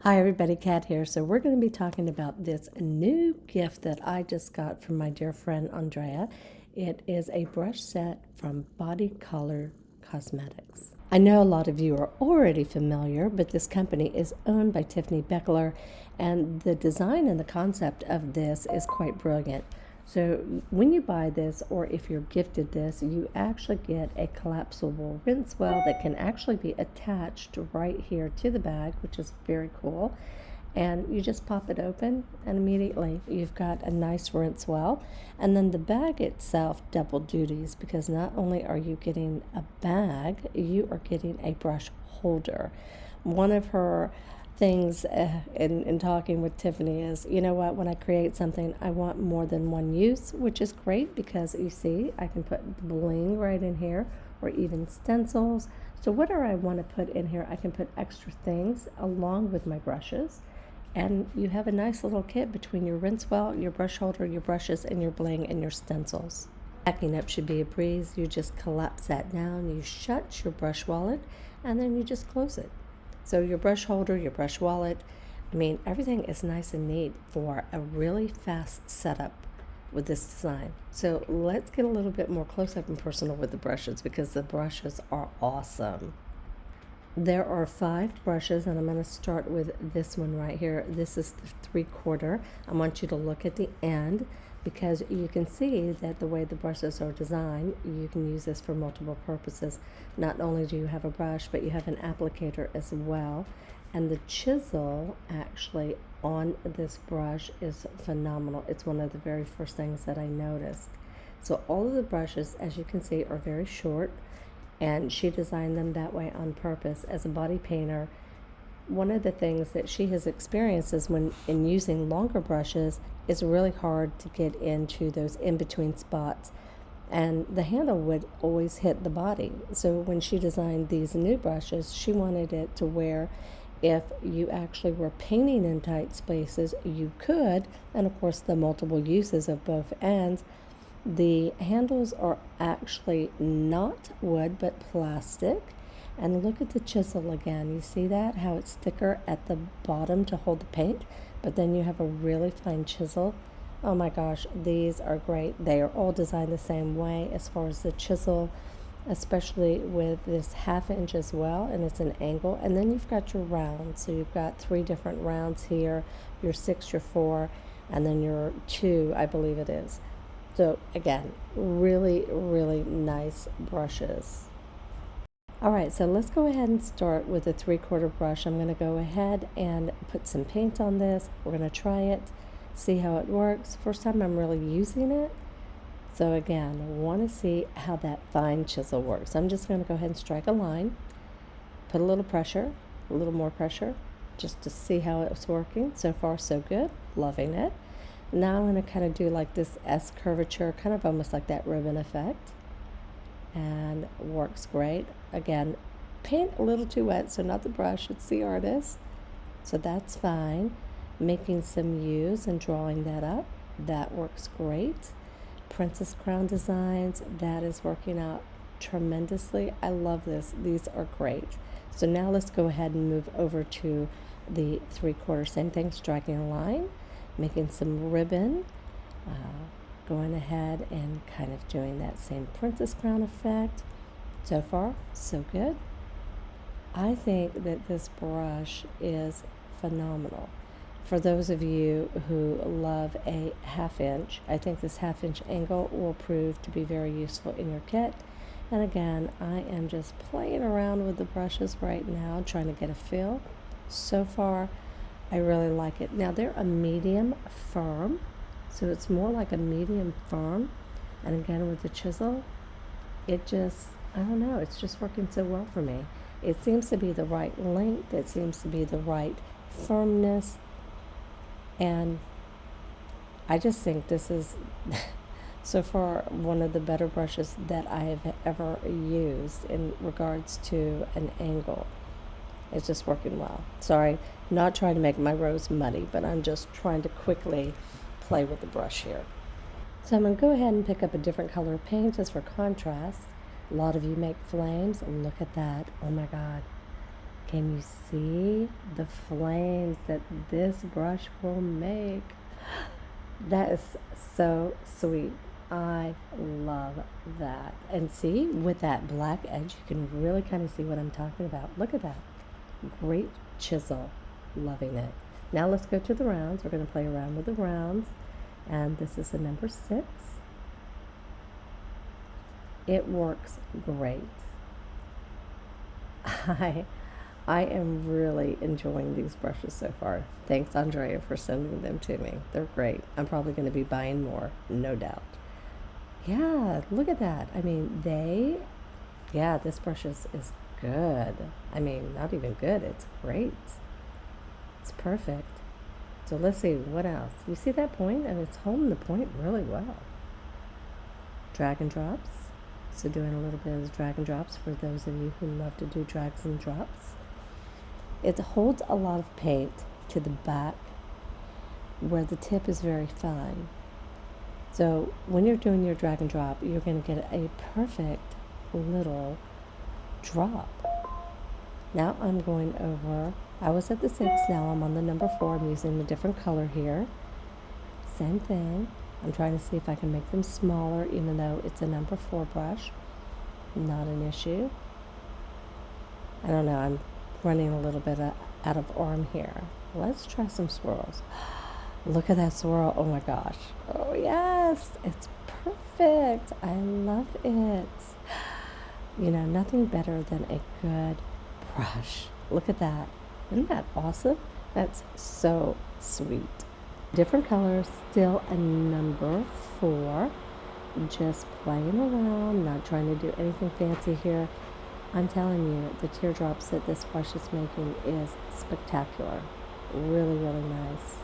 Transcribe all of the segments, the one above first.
Hi everybody, Kat here. So we're going to be talking about this new gift that I just got from my dear friend Andrea. It is a brush set from Body Color Cosmetics. I know a lot of you are already familiar, but this company is owned by Tiffany Beckler, and the design and the concept of this is quite brilliant. So when you buy this, or if you're gifted this, you actually get a collapsible rinse well that can actually be attached right here to the bag, which is very cool. And you just pop it open, and immediately you've got a nice rinse well. And then the bag itself double duties, because not only are you getting a bag, you are getting a brush holder. One of her things in talking with Tiffany is, you know what, when I create something, I want more than one use, which is great because you see, I can put bling right in here or even stencils. So whatever I want to put in here, I can put extra things along with my brushes. And you have a nice little kit between your rinse well, your brush holder, your brushes, and your bling and your stencils. Packing up should be a breeze. You just collapse that down, you shut your brush wallet, and then you just close it. So your brush holder, your brush wallet, I mean, everything is nice and neat for a really fast setup with this design. So let's get a little bit more close up and personal with the brushes, because the brushes are awesome. There are 5 brushes, and I'm going to start with this one right here. This is the 3/4. I want you to look at the end, because you can see that the way the brushes are designed, you can use this for multiple purposes. Not only do you have a brush, but you have an applicator as well. And the chisel actually on this brush is phenomenal. It's one of the very first things that I noticed. So all of the brushes, as you can see, are very short, and she designed them that way on purpose. As a body painter, one of the things that she has experienced is when in using longer brushes, it's really hard to get into those in-between spots, and the handle would always hit the body. So when she designed these new brushes, she wanted it to where if you actually were painting in tight spaces, you could, and of course the multiple uses of both ends. The handles are actually not wood but plastic. And look at the chisel again. You see that? How it's thicker at the bottom to hold the paint, but then you have a really fine chisel. Oh my gosh, these are great. They are all designed the same way as far as the chisel, especially with this 1/2 inch as well, and it's an angle. And then you've got your rounds. So you've got 3 different rounds here, your 6, your 4, and then your 2, I believe it is. So again, really, really nice brushes. All right, so let's go ahead and start with a 3/4 brush. I'm going to go ahead and put some paint on this. We're going to try it, see how it works. First time I'm really using it. So again, I want to see how that fine chisel works. I'm just going to go ahead and strike a line, put a little pressure, a little more pressure, just to see how it's working. So far, so good. Loving it. Now I'm going to kind of do like this S curvature, kind of almost like that ribbon effect. And works great. Again, paint a little too wet, so not the brush, it's the artist. So that's fine. Making some U's and drawing that up, that works great. Princess Crown Designs, that is working out tremendously. I love this. These are great. So now let's go ahead and move over to the 3/4. Same thing, striking a line, making some ribbon, going ahead and kind of doing that same princess crown effect. So far, so good. I think that this brush is phenomenal. For those of you who love a 1/2 inch, I think this 1/2 inch angle will prove to be very useful in your kit. And again, I am just playing around with the brushes right now, trying to get a feel. So far, I really like it. Now, they're a medium firm, so it's more like a medium firm. And again, with the chisel, it just, I don't know, it's just working so well for me. It seems to be the right length, it seems to be the right firmness, and I just think this is so far one of the better brushes that I have ever used in regards to an angle. It's just working well. Sorry, not trying to make my rose muddy, but I'm just trying to quickly play with the brush here. So I'm going to go ahead and pick up a different color of paint just for contrast. A lot of you make flames. Look at that. Oh my God. Can you see the flames that this brush will make? That is so sweet. I love that. And see, with that black edge, you can really kind of see what I'm talking about. Look at that. Great chisel. Loving it. Now let's go to the rounds. We're going to play around with the rounds. And this is the number 6. It works great. I am really enjoying these brushes so far. Thanks, Andrea, for sending them to me. They're great. I'm probably going to be buying more, no doubt. Yeah, look at that. I mean, this brush is good. I mean, not even good. It's great. It's perfect. So let's see, what else? You see that point? And it's holding the point really well. Drag and drops. So doing a little bit of drag and drops for those of you who love to do drags and drops. It holds a lot of paint to the back where the tip is very fine. So when you're doing your drag and drop, you're going to get a perfect little drop. Now I'm going over, I was at the 6, now I'm on the number 4. I'm using a different color here. Same thing. I'm trying to see if I can make them smaller, even though it's a number 4 brush. Not an issue. I don't know, I'm running a little bit out of arm here. Let's try some swirls. Look at that swirl. Oh my gosh. Oh yes, it's perfect. I love it. You know, nothing better than a good brush. Look at that. Isn't that awesome? That's so sweet. Different colors, still a number 4. Just playing around, not trying to do anything fancy here. I'm telling you, the teardrops that this brush is making is spectacular. Really, really nice.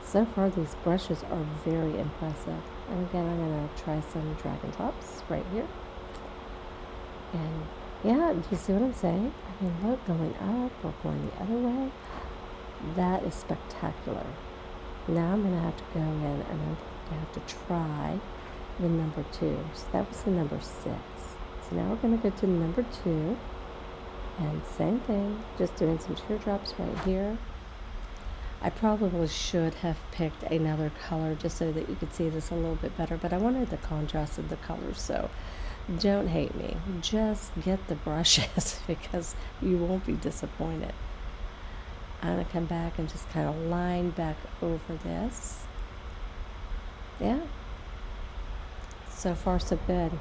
So far, these brushes are very impressive. And again, I'm going to try some drag and drops right here. And yeah, do you see what I'm saying? I mean, look, going up or going the other way. That is spectacular. Now I'm going to have to go in and I'm going to have to try the number 2. So that was the number 6. So now we're going to go to the number 2. And same thing, just doing some teardrops right here. I probably should have picked another color just so that you could see this a little bit better, but I wanted the contrast of the colors, so don't hate me. Just get the brushes because you won't be disappointed. I'm going to come back and just kind of line back over this. Yeah. So far, so good.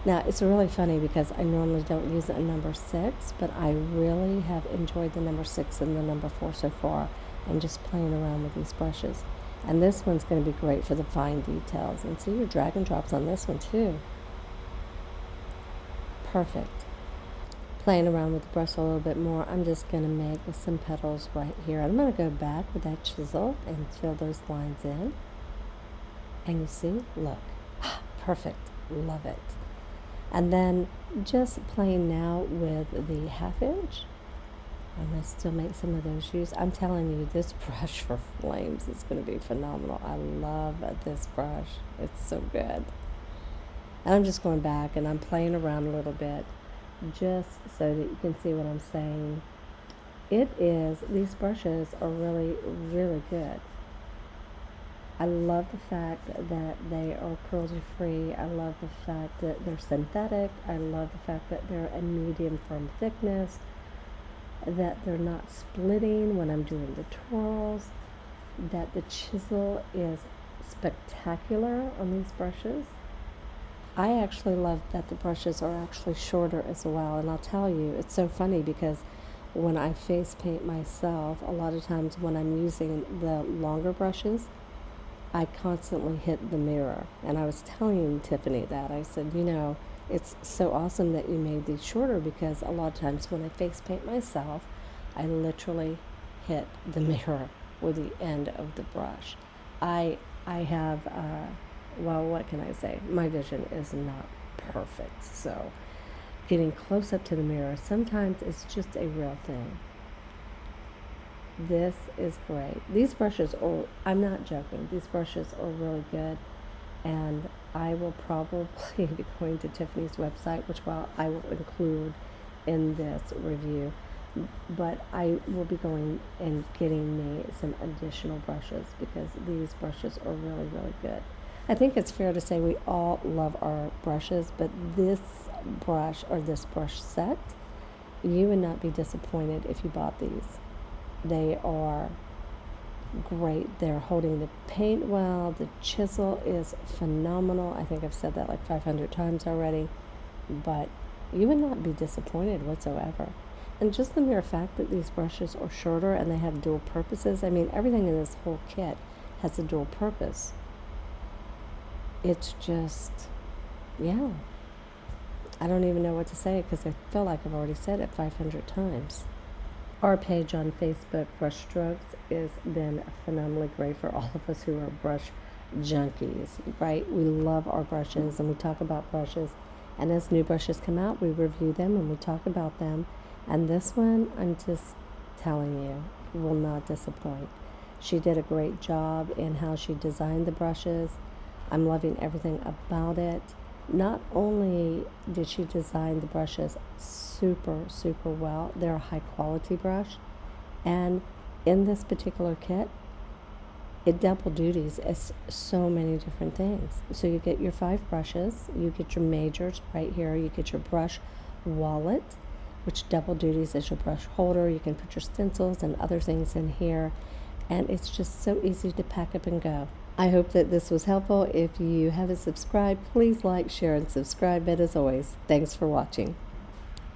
Now, it's really funny because I normally don't use a number 6, but I really have enjoyed the number 6 and the number 4 so far, and just playing around with these brushes. And this one's going to be great for the fine details. And see your drag and drops on this one too. Perfect. Playing around with the brush a little bit more, I'm just going to make some petals right here. I'm going to go back with that chisel and fill those lines in. And you see, look, perfect. Love it. And then just playing now with the 1/2 inch. I'm going to still make some of those hues. I'm telling you, this brush for flames is going to be phenomenal. I love this brush. It's so good. And I'm just going back and I'm playing around a little bit just so that you can see what I'm saying. These brushes are really, really good. I love the fact that they are cruelty-free. I love the fact that they're synthetic. I love the fact that they're a medium firm thickness, that they're not splitting when I'm doing the twirls, that the chisel is spectacular on these brushes. I actually love that the brushes are actually shorter as well, and I'll tell you, it's so funny because when I face paint myself, a lot of times when I'm using the longer brushes, I constantly hit the mirror. And I was telling Tiffany that. I said, you know, it's so awesome that you made these shorter because a lot of times when I face paint myself, I literally hit the mirror with the end of the brush. I have, well, what can I say? My vision is not perfect. So getting close up to the mirror sometimes is just a real thing. This is great. These brushes are, I'm not joking, these brushes are really good, and I will probably be going to Tiffany's website, which I will include in this review, but I will be going and getting me some additional brushes because these brushes are really, really good. I think it's fair to say we all love our brushes, but this brush or this brush set, you would not be disappointed if you bought these. They are great. They're holding the paint well. The chisel is phenomenal. I think I've said that like 500 times already, but you would not be disappointed whatsoever. And just the mere fact that these brushes are shorter and they have dual purposes, I mean, everything in this whole kit has a dual purpose. It's just, yeah. I don't even know what to say because I feel like I've already said it 500 times. Our page on Facebook, Brush Strokes, has been phenomenally great for all of us who are brush junkies, right? We love our brushes and we talk about brushes. And as new brushes come out, we review them and we talk about them. And this one, I'm just telling you, will not disappoint. She did a great job in how she designed the brushes. I'm loving everything about it. Not only did she design the brushes super, super well, they're a high quality brush. And in this particular kit, it double duties as so many different things. So you get your 5 brushes, you get your majors right here, you get your brush wallet, which double duties as your brush holder. You can put your stencils and other things in here, and it's just so easy to pack up and go. I hope that this was helpful. If you haven't subscribed, please like, share, and subscribe. But as always, thanks for watching.